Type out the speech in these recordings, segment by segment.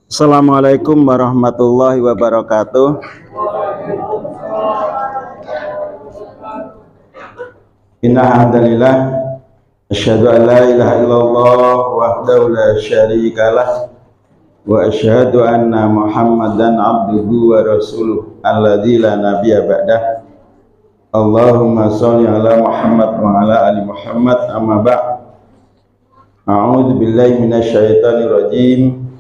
Assalamualaikum warahmatullahi wabarakatuh. Inna hamdalillah asyhadu an la ilaha illallah wahdahu la syarikalah wa asyhadu anna Muhammadan abduhu wa rasuluh alladzi la nabiyya ba'dah. Allahumma shalli ala Muhammad wa ala ali Muhammad, amma ba'd. A'udzu billahi minasyaitonir rajim.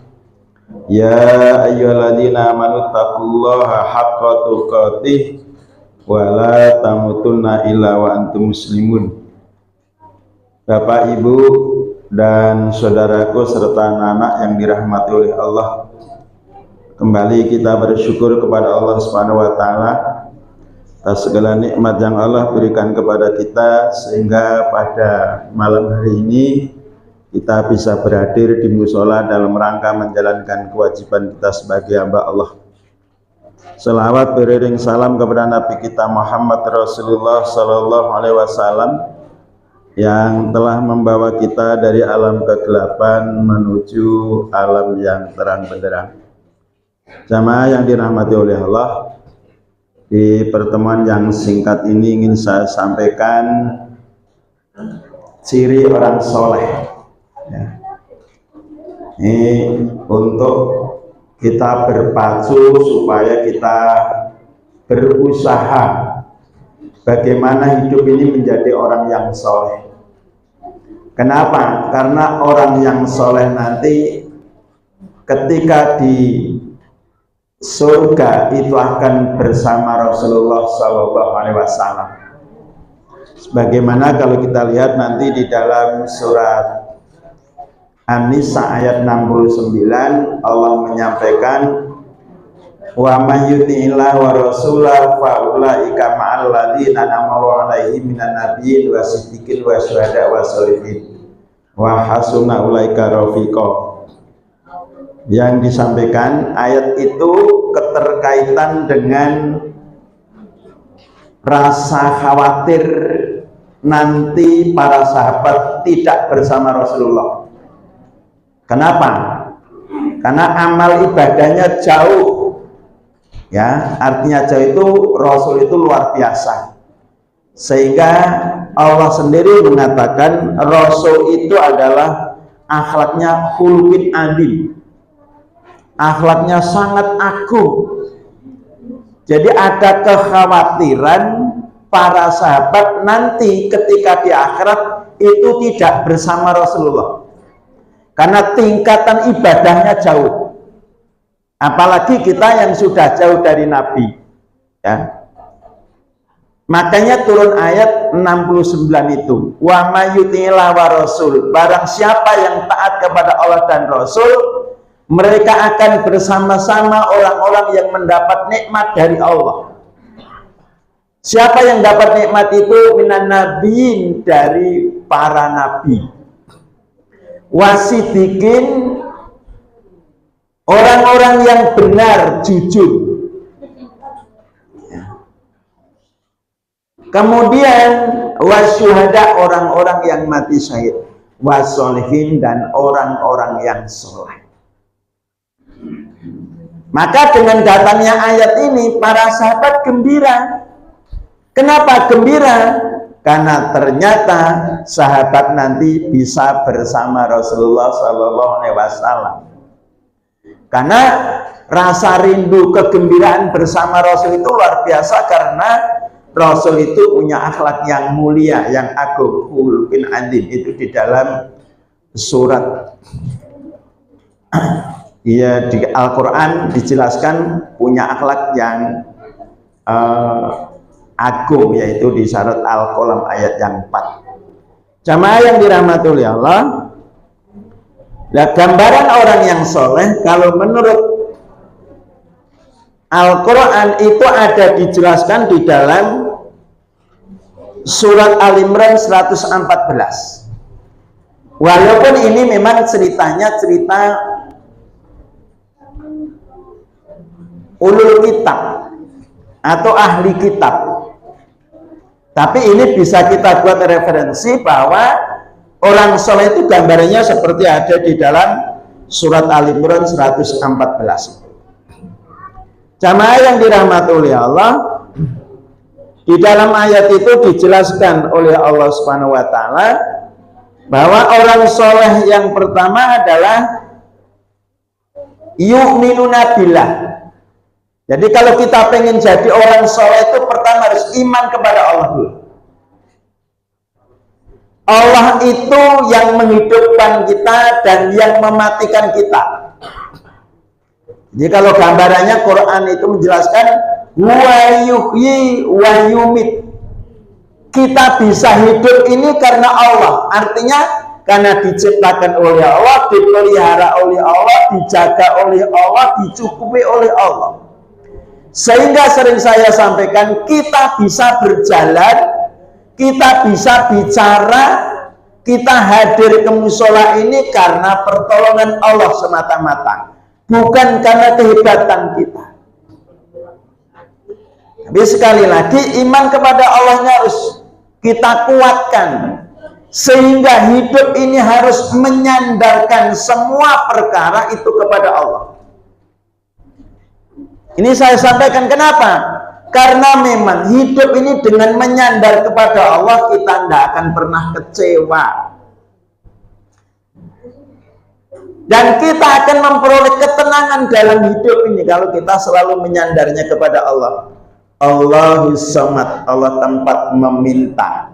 Ya ayyuhalladzina amanu taqullaha haqqa tuqatih wa la tamutunna illa wa antum muslimun. Bapak, Ibu, dan saudaraku serta anak-anak yang dirahmati oleh Allah, kembali kita bersyukur kepada Allah Subhanahu wa taala atas segala nikmat yang Allah berikan kepada kita, sehingga pada malam hari ini kita bisa berhadir di mushola dalam rangka menjalankan kewajiban kita sebagai hamba Allah. Selawat beriring salam kepada Nabi kita Muhammad Rasulullah Sallallahu Alaihi Wasallam yang telah membawa kita dari alam kegelapan menuju alam yang terang benderang. Jamaah yang dirahmati oleh Allah, di pertemuan yang singkat ini ingin saya sampaikan ciri orang soleh. Ini untuk kita berpacu supaya kita berusaha bagaimana hidup ini menjadi orang yang soleh. Kenapa? Karena orang yang soleh nanti ketika di surga itu akan bersama Rasulullah SAW. Sebagaimana kalau kita lihat nanti di dalam surat An-Nisa ayat 69, Allah menyampaikan, wa may yuti'illah wa rasulah fa ulaika ma'al ladzina an'ama Allahu 'alaihim minan nabiyyin wa siddiqin wa syuhada wa sholihin wa hasuna ulaika rafiqa. Yang disampaikan ayat itu keterkaitan dengan rasa khawatir nanti para sahabat tidak bersama Rasulullah. Kenapa? Karena amal ibadahnya jauh, ya, artinya jauh itu Rasul itu luar biasa, sehingga Allah sendiri mengatakan Rasul itu adalah akhlaknya khuluqin adil, akhlaknya sangat agung. Jadi ada kekhawatiran para sahabat nanti ketika di akhirat itu tidak bersama Rasulullah, karena tingkatan ibadahnya jauh, apalagi kita yang sudah jauh dari Nabi, ya. Makanya turun ayat 69 itu, wa may yuti'illah wa rasul, barang siapa yang taat kepada Allah dan Rasul, mereka akan bersama-sama orang-orang yang mendapat nikmat dari Allah. Siapa yang dapat nikmat itu? Minan nabiin, dari para nabi, wasidikin, orang-orang yang benar, jujur. Kemudian wasyuhada, orang-orang yang mati syahid, wasolihin, dan orang-orang yang soleh. Maka dengan datangnya ayat ini para sahabat gembira. Kenapa gembira? Karena ternyata sahabat nanti bisa bersama Rasulullah SAW. Karena rasa rindu kegembiraan bersama Rasul itu luar biasa, karena Rasul itu punya akhlak yang mulia, yang agung, khuluqin adzim. Itu di dalam surat ya, di Al-Quran dijelaskan punya akhlak yang agung, yaitu di surat Al-Qalam ayat yang 4. Jamaah yang dirahmati oleh Allah, nah, gambaran orang yang soleh kalau menurut Al-Quran itu ada dijelaskan di dalam surat Al-Imran 114. Walaupun ini memang ceritanya cerita ulul kitab atau ahli kitab, tapi ini bisa kita buat referensi bahwa Orang soleh itu gambarannya seperti ada di dalam surat Al-Imran 114. Jamaah yang dirahmati oleh Allah, di dalam ayat itu dijelaskan oleh Allah Subhanahu wa taala bahwa orang soleh yang pertama adalah yu'minuna billah. Jadi kalau kita pengen jadi orang soleh itu pertama harus iman kepada Allah dulu. Allah itu yang menghidupkan kita dan yang mematikan kita. Jadi kalau gambarannya Quran itu menjelaskan wa yuhyi wa yumit. Kita bisa hidup ini karena Allah. Artinya karena diciptakan oleh Allah, dipelihara oleh Allah, dijaga oleh Allah, dicukupi oleh Allah. Sehingga sering saya sampaikan, kita bisa berjalan, kita bisa bicara, kita hadir ke musola ini karena pertolongan Allah semata-mata, bukan karena kehebatan kita. Tapi sekali lagi, iman kepada Allahnya harus kita kuatkan, sehingga hidup ini harus menyandarkan semua perkara itu kepada Allah. Ini saya sampaikan kenapa? Karena memang hidup ini dengan menyandar kepada Allah, kita tidak akan pernah kecewa. Dan kita akan memperoleh ketenangan dalam hidup ini kalau kita selalu menyandarnya kepada Allah. Allahus Samad, Allah tempat meminta.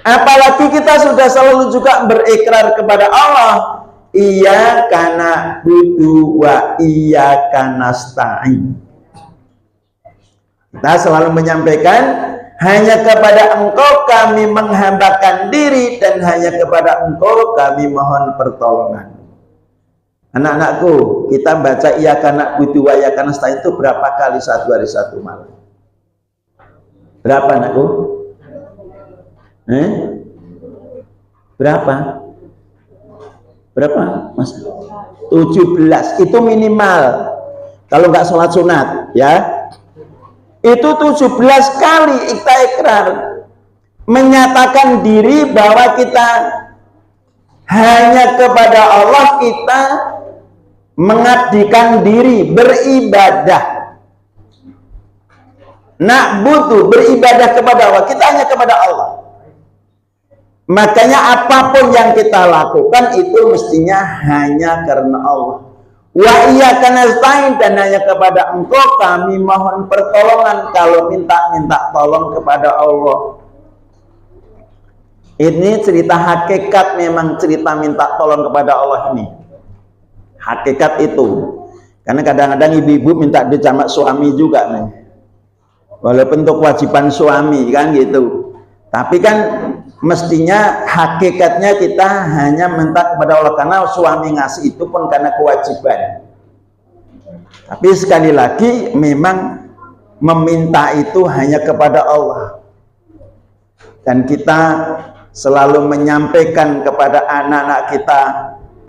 Apalagi kita sudah selalu juga berikrar kepada Allah, Iyyaka na'budu wa iyyaka nasta'in. Kita selalu menyampaikan, hanya kepada Engkau kami menghambakan diri dan hanya kepada Engkau kami mohon pertolongan. Anak-anakku, kita baca Iyyaka na'budu wa iyyaka nasta'in itu berapa kali satu hari satu malam? Berapa anakku? Berapa? Berapa mas? 17 itu minimal kalau nggak sholat sunat ya. Itu 17 kali kita ikrar menyatakan diri bahwa kita hanya kepada Allah kita mengabdikan diri, beribadah. Na'budu, beribadah kepada Allah, kita hanya kepada Allah. Makanya apapun yang kita lakukan itu mestinya hanya karena Allah. Wa iyyaka nasta'in, dan hanya kepada Engkau kami mohon pertolongan. Kalau minta tolong kepada Allah. Ini cerita hakikat, memang cerita minta tolong kepada Allah ini. Hakikat itu. Karena kadang-kadang ibu-ibu minta dijamak suami juga nih. Walaupun untuk kewajiban suami kan gitu. Tapi kan mestinya hakikatnya kita hanya minta kepada Allah, karena suami ngasih itu pun karena kewajiban. Tapi sekali lagi memang meminta itu hanya kepada Allah. Dan kita selalu menyampaikan kepada anak-anak kita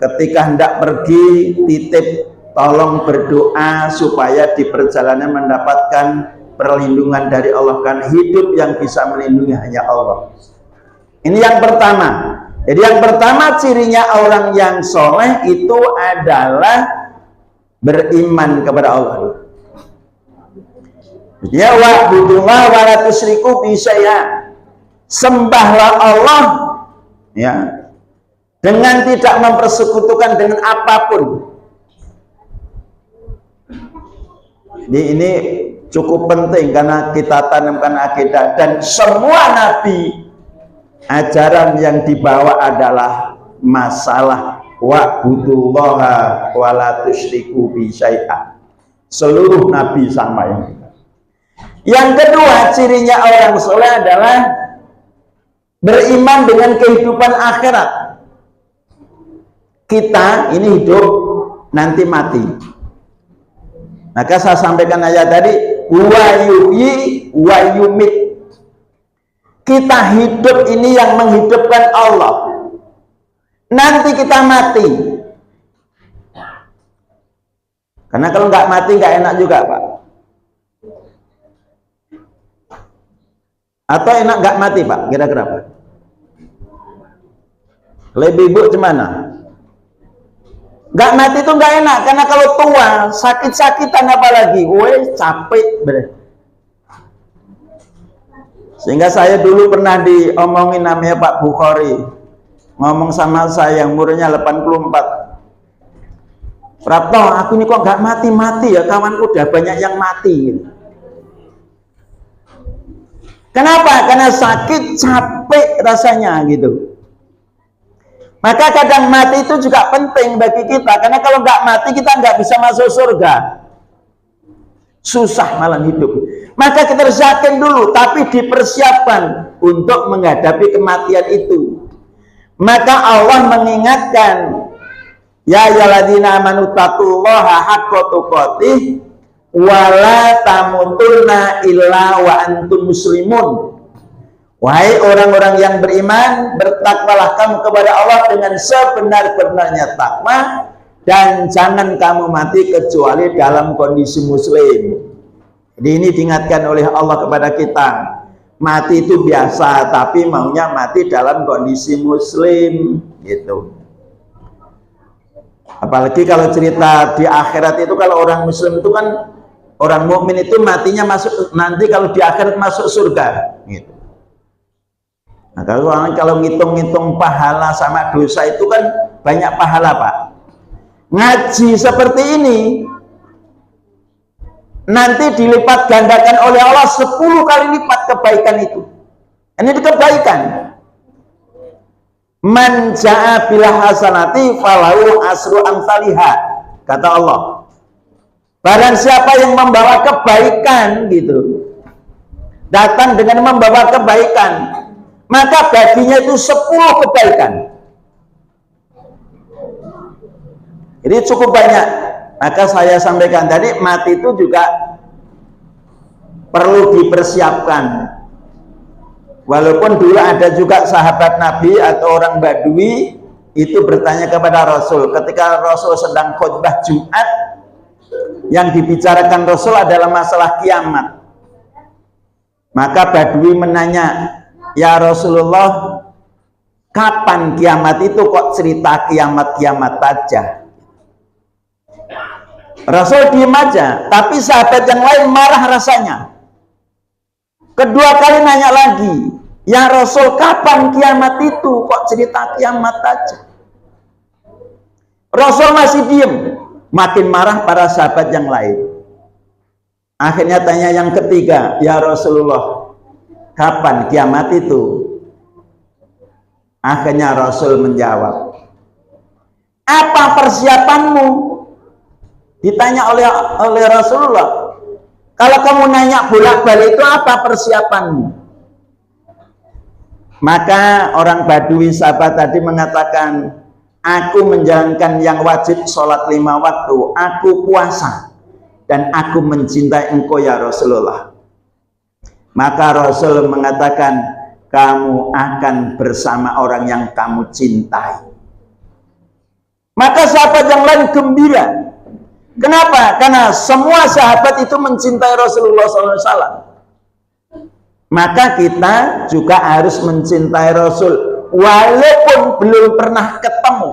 ketika hendak pergi, titip tolong berdoa supaya di perjalanan mendapatkan perlindungan dari Allah, kan hidup yang bisa melindungi hanya Allah. Ini yang pertama. Jadi yang pertama cirinya orang yang soleh itu adalah beriman kepada Allah. Ya wa'budullah wa la tusyriku bihi syai'a. Sembahlah Allah ya dengan tidak mempersekutukan dengan apapun. Jadi ini cukup penting karena kita tanamkan akidah, dan semua nabi ajaran yang dibawa adalah masalah wa'budullaha wa la tusyriku bihi syai'a. Seluruh nabi sama ini. Yang kedua cirinya orang soleh adalah beriman dengan kehidupan akhirat. Kita ini hidup, nanti mati. Maka saya sampaikan ayat tadi, wa yuhyi wa yumit. Kita hidup ini yang menghidupkan Allah. Nanti kita mati. Karena kalau nggak mati nggak enak juga, Pak. Atau enak nggak mati, Pak? Kira-kira apa? Lebih ibu gimana? Nggak mati itu nggak enak, karena kalau tua sakit-sakitan apalagi, capek bener. Sehingga saya dulu pernah diomongin namanya Pak Bukhari, ngomong sama saya yang umurnya 84. Prapto, aku ini kok nggak mati-mati ya, kawanku udah banyak yang mati. Kenapa? Karena sakit, capek rasanya gitu. Maka kadang mati itu juga penting bagi kita, karena kalau nggak mati kita nggak bisa masuk surga. Susah malam hidup. Maka kita harus yakin dulu, tapi dipersiapkan untuk menghadapi kematian itu. Maka Allah mengingatkan, ya ayyuhalladzina amanu taqullaha haqqa tuqatih wa la tamutunna illa wa antum muslimun. Wahai orang-orang yang beriman, bertakwalah kamu kepada Allah dengan sebenar-benarnya takwa, dan jangan kamu mati kecuali dalam kondisi muslim. Jadi ini diingatkan oleh Allah kepada kita. Mati itu biasa, tapi maunya mati dalam kondisi muslim gitu. Apalagi kalau cerita di akhirat itu, kalau orang muslim itu kan, orang mukmin itu matinya masuk nanti kalau di akhirat masuk surga gitu. Nah, kalau ngitung-ngitung pahala sama dosa itu kan banyak pahala, Pak. Ngaji seperti ini nanti dilipat gandakan oleh Allah 10 kali lipat kebaikan itu. Ini kebaikan. Man ja'a bil hasanati falahu asru amsalihha, kata Allah. Barang siapa yang membawa kebaikan gitu, datang dengan membawa kebaikan, maka baginya itu 10 kebaikan. Jadi cukup banyak. Maka saya sampaikan tadi, mati itu juga perlu dipersiapkan. Walaupun dulu ada juga sahabat Nabi atau orang Badui itu bertanya kepada Rasul ketika Rasul sedang khutbah Jumat, yang dibicarakan Rasul adalah masalah kiamat. Maka Badui menanya, ya Rasulullah, kapan kiamat itu, kok cerita kiamat-kiamat aja? Rasul diem aja, tapi sahabat yang lain marah rasanya. Kedua kali nanya lagi, ya Rasul, kapan kiamat itu, kok cerita kiamat aja? Rasul masih diem, makin marah para sahabat yang lain. Akhirnya tanya yang ketiga, ya Rasulullah, kapan kiamat itu? Akhirnya Rasul menjawab, apa persiapanmu? Ditanya oleh Rasulullah, kalau kamu nanya bolak-balik itu apa persiapanmu? Maka orang Badui sahabat tadi mengatakan, aku menjalankan yang wajib, sholat 5 waktu, aku puasa, dan aku mencintai engkau ya Rasulullah. Maka Rasul mengatakan, kamu akan bersama orang yang kamu cintai. Maka sahabat yang lain gembira. Kenapa? Karena semua sahabat itu mencintai Rasulullah SAW. Maka kita juga harus mencintai Rasul, walaupun belum pernah ketemu.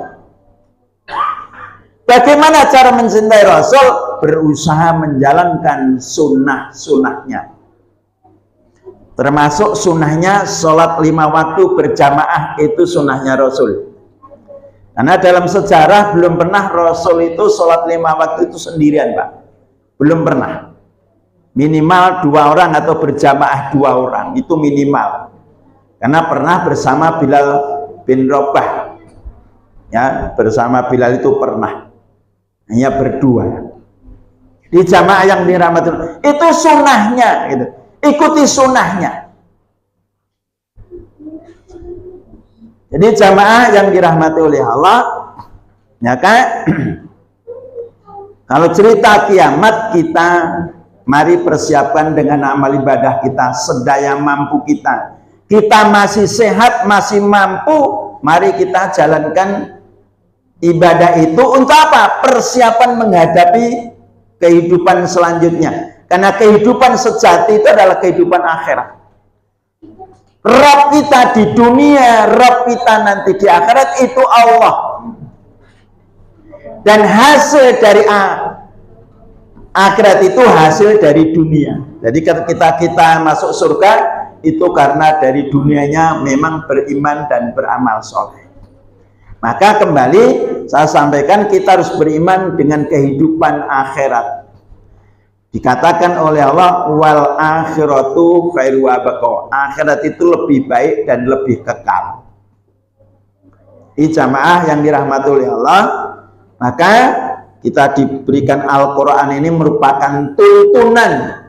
Bagaimana cara mencintai Rasul? Berusaha menjalankan sunnah-sunnahnya. Termasuk sunnahnya sholat 5 waktu berjamaah, itu sunnahnya Rasul. Karena dalam sejarah belum pernah Rasul itu sholat 5 waktu itu sendirian, Pak. Belum pernah. Minimal 2 orang atau berjamaah 2 orang, itu minimal. Karena pernah bersama Bilal bin Rabah. Ya, bersama Bilal itu pernah. Hanya berdua. Di jamaah yang dirahmati Allah. Itu sunnahnya gitu. Ikuti sunnahnya. Jadi jamaah yang dirahmati oleh Allah, ya kan? Kalau cerita kiamat, kita mari persiapkan dengan amal ibadah kita sedaya mampu kita. Kita masih sehat, masih mampu, mari kita jalankan ibadah itu untuk apa? Persiapan menghadapi kehidupan selanjutnya. Karena kehidupan sejati itu adalah kehidupan akhirat. Rabb kita di dunia, Rabb kita nanti di akhirat itu Allah. Dan hasil dari akhirat itu hasil dari dunia. Jadi ketika kita masuk surga itu karena dari dunianya memang beriman dan beramal soleh. Maka kembali saya sampaikan kita harus beriman dengan kehidupan akhirat. Dikatakan oleh Allah wal akhiratu khairu wa abqa. Akhirat itu lebih baik dan lebih kekal. Ini jamaah yang dirahmati oleh Allah. Maka kita diberikan Al-Quran ini merupakan tuntunan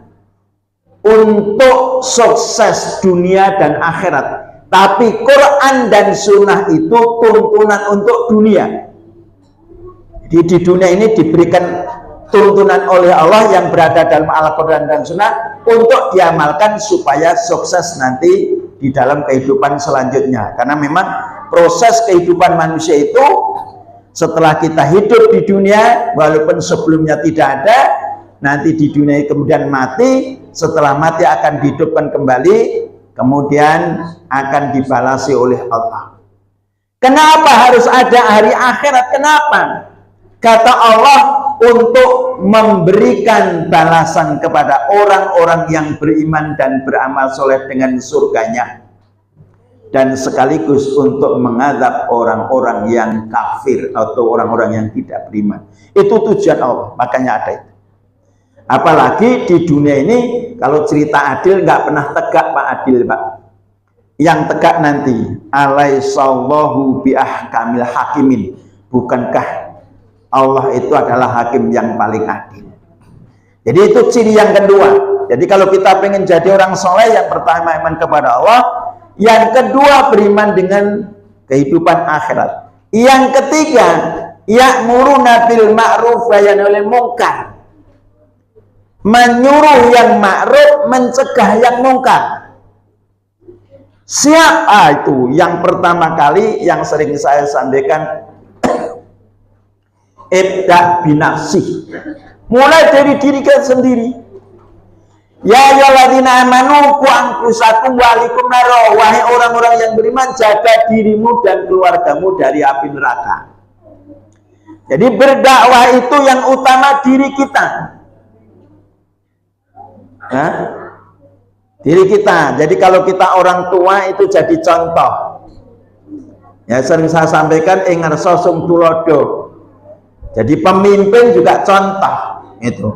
untuk sukses dunia dan akhirat. Tapi Quran dan Sunnah itu tuntunan untuk dunia. Jadi di dunia ini diberikan tuntunan oleh Allah yang berada dalam Al-Quran dan Sunnah untuk diamalkan supaya sukses nanti di dalam kehidupan selanjutnya. Karena memang proses kehidupan manusia itu setelah kita hidup di dunia, walaupun sebelumnya tidak ada, nanti di dunia kemudian mati, setelah mati akan dihidupkan kembali, kemudian akan dibalasi oleh Allah. Kenapa harus ada hari akhirat? Kenapa? Kata Allah, untuk memberikan balasan kepada orang-orang yang beriman dan beramal soleh dengan surganya. Dan sekaligus untuk mengadab orang-orang yang kafir atau orang-orang yang tidak beriman. Itu tujuan Allah, makanya ada itu. Apalagi di dunia ini kalau cerita adil nggak pernah tegak Pak Adil Pak. Yang tegak nanti alaihissallahu biahkamil hakimin. Bukankah Allah itu adalah hakim yang paling adil? Jadi itu ciri yang kedua. Jadi kalau kita pengen jadi orang soleh, yang pertama iman kepada Allah, yang kedua beriman dengan kehidupan akhirat. Yang ketiga, ya'muruna bil ma'ruf wa yanhauna 'anil munkar. Menyuruh yang ma'ruf, mencegah yang munkar. Siapa itu? Yang pertama kali yang sering saya sampaikan, ibda binafsih. Mulai dari diri kita sendiri. Ya ayyuhalladzina amanu qu anfusakum wa ahlikum nar. Wahai orang-orang yang beriman, jaga dirimu dan keluargamu dari api neraka. Jadi berdakwah itu yang utama diri kita. Nah, diri kita. Jadi kalau kita orang tua itu jadi contoh. Ya sering saya sampaikan ngerso sing tulodo. Jadi pemimpin juga contoh itu.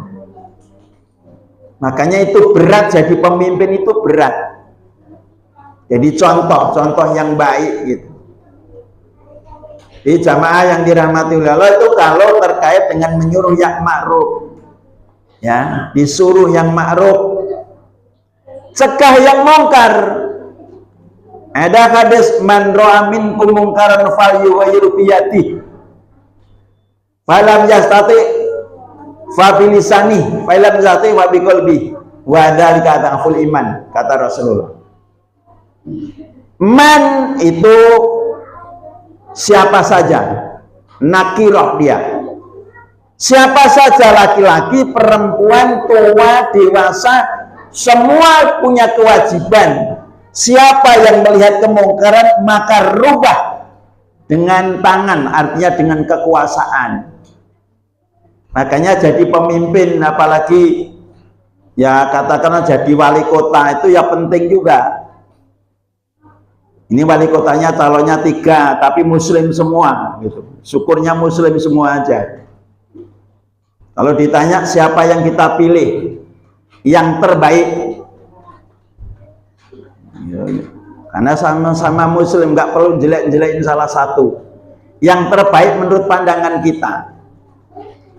Makanya itu berat, jadi pemimpin itu berat. Jadi contoh yang baik gitu. Di jamaah yang dirahmati oleh Allah itu kalau terkait dengan menyuruh yang ma'ruf, ya, disuruh yang ma'ruf, cegah yang mungkar. Ada hadis man ra'a minkum mungkaran falyughayyir bi yadihi. Falam yastati fa bilisani, fa lam yastati wa bi qalbi. Wa dzalika adhaful iman, kata Rasulullah. Man itu siapa saja, nakirah dia. Siapa saja, laki-laki, perempuan, tua, dewasa, semua punya kewajiban. Siapa yang melihat kemungkaran maka rubah dengan tangan, artinya dengan kekuasaan. Makanya jadi pemimpin, apalagi ya katakanlah jadi wali kota itu ya penting juga. Ini wali kotanya calonnya 3 tapi muslim semua gitu. Syukurnya muslim semua aja. Kalau ditanya siapa yang kita pilih yang terbaik, ya, karena sama-sama muslim nggak perlu jelek-jelekin salah satu. Yang terbaik menurut pandangan kita.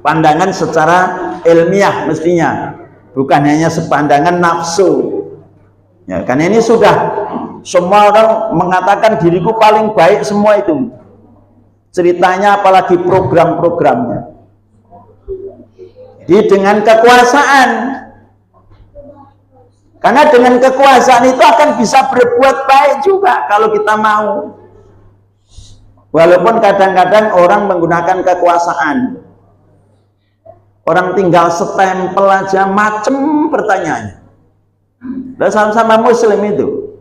Pandangan secara ilmiah mestinya, bukan hanya sepandangan nafsu. Ya, karena ini sudah semua orang mengatakan diriku paling baik semua itu. Ceritanya apalagi program-programnya. Jadi dengan kekuasaan. Karena dengan kekuasaan itu akan bisa berbuat baik juga kalau kita mau. Walaupun kadang-kadang orang menggunakan kekuasaan. Orang tinggal stempel aja macem pertanyaannya. Dan sama-sama muslim itu.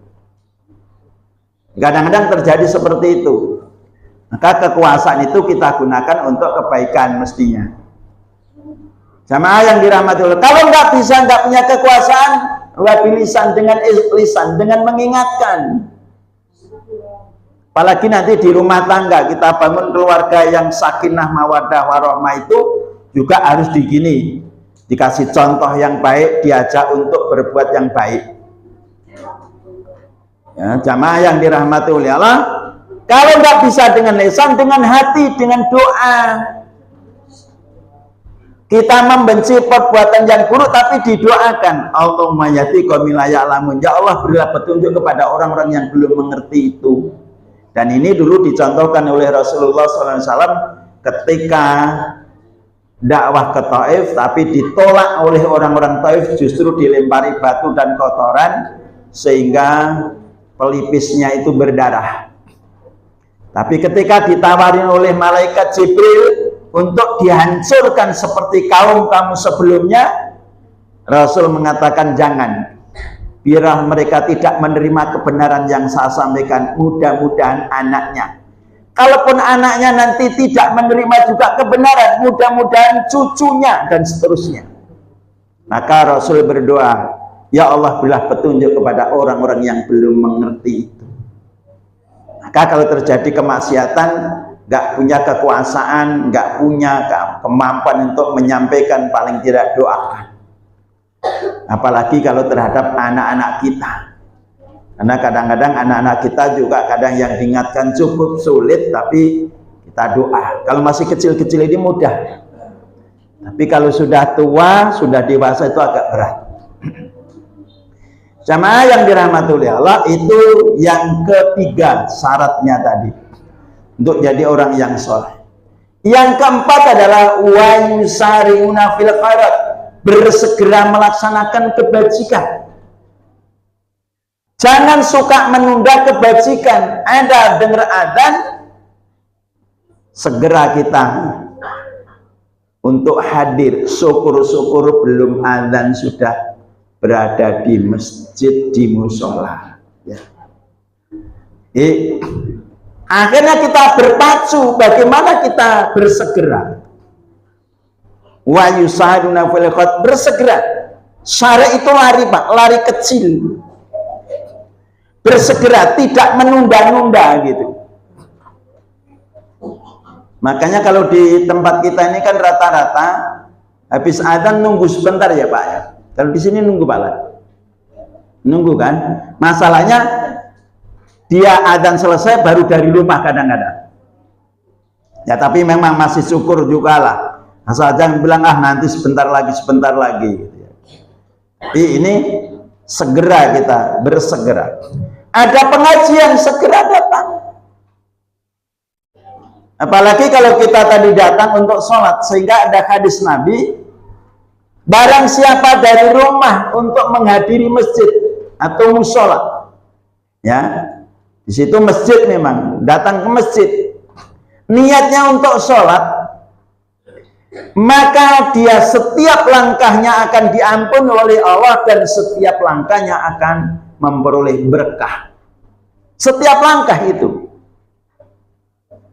Kadang-kadang terjadi seperti itu. Maka kekuasaan itu kita gunakan untuk kebaikan mestinya. Jamaah yang dirahmati Allah, kalau nggak bisa, nggak punya kekuasaan, wabilisan, dengan lisan, dengan mengingatkan. Apalagi nanti di rumah tangga kita bangun keluarga yang sakinah mawaddah warahmah, itu juga harus digini, dikasih contoh yang baik, diajak untuk berbuat yang baik. Ya, jamaah yang dirahmati oleh Allah, kalau nggak bisa dengan lisan, dengan hati, dengan doa. Kita membenci perbuatan yang buruk, tapi didoakan, Allahumma yahdi qauman la ya'lamun, ya Allah berilah petunjuk kepada orang-orang yang belum mengerti itu. Dan ini dulu dicontohkan oleh Rasulullah SAW ketika dakwah ke Taif, tapi ditolak oleh orang-orang Taif, justru dilempari batu dan kotoran sehingga pelipisnya itu berdarah. Tapi ketika ditawarin oleh malaikat Jibril untuk dihancurkan seperti kaum kamu sebelumnya, Rasul mengatakan jangan, biar mereka tidak menerima kebenaran yang saya sampaikan, mudah-mudahan anaknya, kalaupun anaknya nanti tidak menerima juga kebenaran, mudah-mudahan cucunya, dan seterusnya. Maka Rasul berdoa, ya Allah berilah petunjuk kepada orang-orang yang belum mengerti itu. Maka kalau terjadi kemaksiatan, nggak punya kekuasaan, nggak punya kemampuan untuk menyampaikan, paling tidak doakan. Apalagi kalau terhadap anak-anak kita, karena kadang-kadang anak-anak kita juga kadang yang diingatkan cukup sulit, tapi kita doa. Kalau masih kecil-kecil ini mudah, tapi kalau sudah tua, sudah dewasa itu agak berat. Jamaah yang dirahmati oleh Allah, itu yang ketiga syaratnya tadi untuk jadi orang yang soleh. Yang keempat adalah wa yusari'una fil khairat, bersegera melaksanakan kebajikan. Jangan suka menunda kebajikan. Ada dengar adzan, segera kita untuk hadir. Syukur-syukur belum adzan sudah berada di masjid, di musola. Ya. Akhirnya kita berpacu, bagaimana kita bersegera. Wa yusaruna fil khairat, bersegera. Syari itu lari, Pak, lari kecil. Bersegera, tidak menunda-nunda gitu. Makanya kalau di tempat kita ini kan rata-rata habis adzan nunggu sebentar ya, Pak ya. Kalau di sini nunggu, Pak Lan. Nunggu kan? Masalahnya dia adzan selesai baru dari rumah kadang-kadang. Ya tapi memang masih syukur juga lah. Asal jangan bilang nanti sebentar lagi gitu ya. Tapi ini segera, kita bersegera. Ada pengajian, segera datang. Apalagi kalau kita tadi datang untuk sholat, sehingga ada hadis Nabi, barang siapa dari rumah untuk menghadiri masjid atau musola, ya di situ masjid, memang datang ke masjid, niatnya untuk sholat, maka dia setiap langkahnya akan diampuni oleh Allah dan setiap langkahnya akan memperoleh berkah. Setiap langkah itu,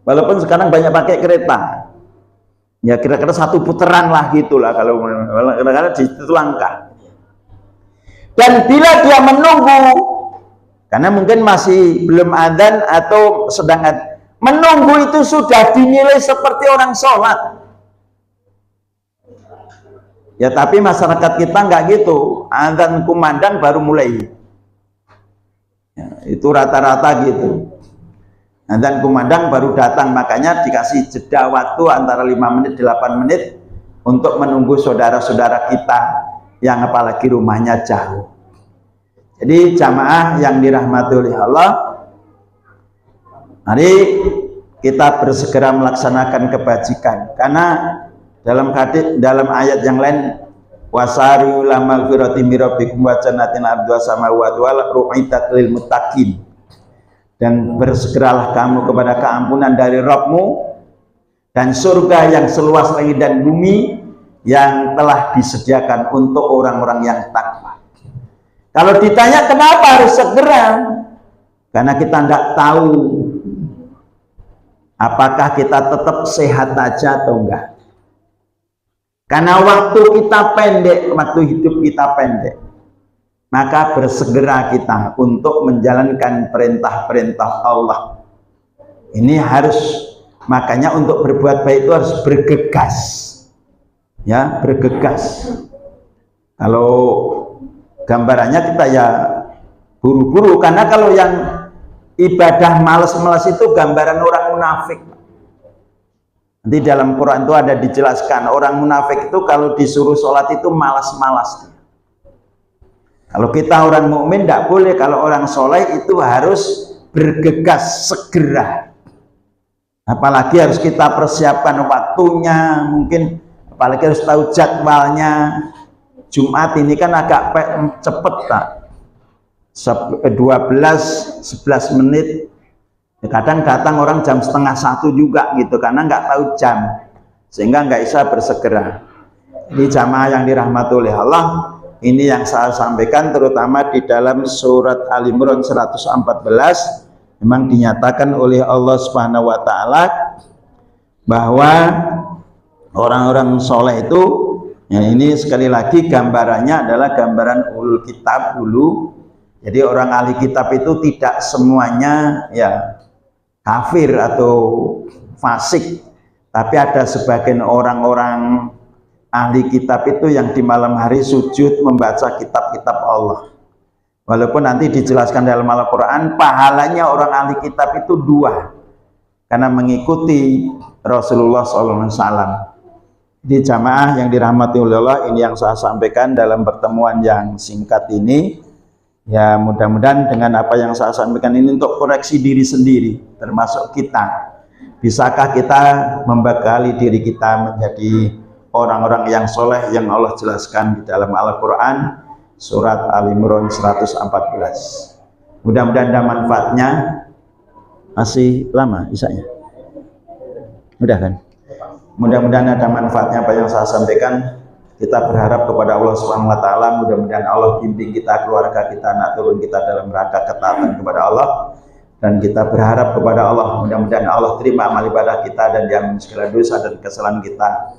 walaupun sekarang banyak pakai kereta, ya kira-kira 1 putaran lah gitulah, kalau kadang-kadang di situ langkah. Dan bila dia menunggu, karena mungkin masih belum adzan atau sedang menunggu, itu sudah dinilai seperti orang sholat. Ya tapi masyarakat kita nggak gitu, adzan kumandang baru mulai. Ya, itu rata-rata gitu. Adzan kumandang baru datang, makanya dikasih jeda waktu antara 5 menit 8 menit untuk menunggu saudara-saudara kita yang apalagi rumahnya jauh. Jadi jamaah yang dirahmati oleh Allah, mari kita bersegera melaksanakan kebajikan, karena dalam ayat yang lain, wasari'u ila magfiratin min rabbikum wa jannatin 'arduha samawati wal ardu u'iddat lil muttaqin, dan bersegeralah kamu kepada keampunan dari Rabbmu dan surga yang seluas langit dan bumi yang telah disediakan untuk orang-orang yang takwa. Kalau ditanya kenapa harus segera, Karena kita tidak tahu apakah kita tetap sehat aja atau enggak. Karena waktu kita pendek, waktu hidup kita pendek, maka bersegera kita untuk menjalankan perintah-perintah Allah. Ini harus, makanya untuk berbuat baik itu harus bergegas, ya, bergegas. Kalau gambarannya kita ya buru-buru, karena kalau yang ibadah malas-malas itu gambaran orang munafik. Nanti dalam Quran itu ada dijelaskan, orang munafik itu kalau disuruh sholat itu malas-malas. Kalau kita orang mukmin tidak boleh, kalau orang soleh itu harus bergegas segera. Apalagi harus kita persiapkan waktunya, mungkin apalagi harus tahu jadwalnya. Jumat ini kan agak cepet tak? 12-11 menit. Kadang datang orang jam 12:30 juga gitu, karena nggak tahu jam, sehingga nggak bisa bersegera. Ini jamaah yang dirahmati oleh Allah, ini yang saya sampaikan terutama di dalam surat Ali Imran 114, memang dinyatakan oleh Allah Subhanahu wa Ta'ala bahwa orang-orang soleh itu, ya ini sekali lagi gambarannya adalah gambaran ulul kitab dulu. Jadi orang ahli kitab itu tidak semuanya ya kafir atau fasik, tapi ada sebagian orang-orang ahli kitab itu yang di malam hari sujud membaca kitab-kitab Allah. Walaupun nanti dijelaskan dalam Al-Quran pahalanya orang ahli kitab itu 2, karena mengikuti Rasulullah SAW. Di jamaah yang dirahmati oleh Allah, ini yang saya sampaikan dalam pertemuan yang singkat ini. Ya, mudah-mudahan dengan apa yang saya sampaikan ini untuk koreksi diri sendiri, termasuk kita. Bisakah kita membekali diri kita menjadi orang-orang yang soleh yang Allah jelaskan di dalam Al-Quran surat Ali Imran 114. Mudah-mudahan ada manfaatnya. Masih lama isanya? Udah kan? Mudah-mudahan ada manfaatnya apa yang saya sampaikan. Kita berharap kepada Allah Subhanahu wa Ta'ala, mudah-mudahan Allah bimbing kita, keluarga kita, anak turun kita dalam rangka ketaatan kepada Allah, dan kita berharap kepada Allah, mudah-mudahan Allah terima amal ibadah kita dan diampuni segala dosa dan kesalahan kita.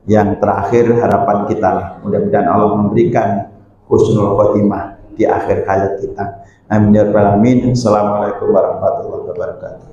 Yang terakhir harapan kita, mudah-mudahan Allah memberikan husnul khotimah di akhir hayat kita. Amin ya rabbal alamin. Assalamualaikum warahmatullahi wabarakatuh.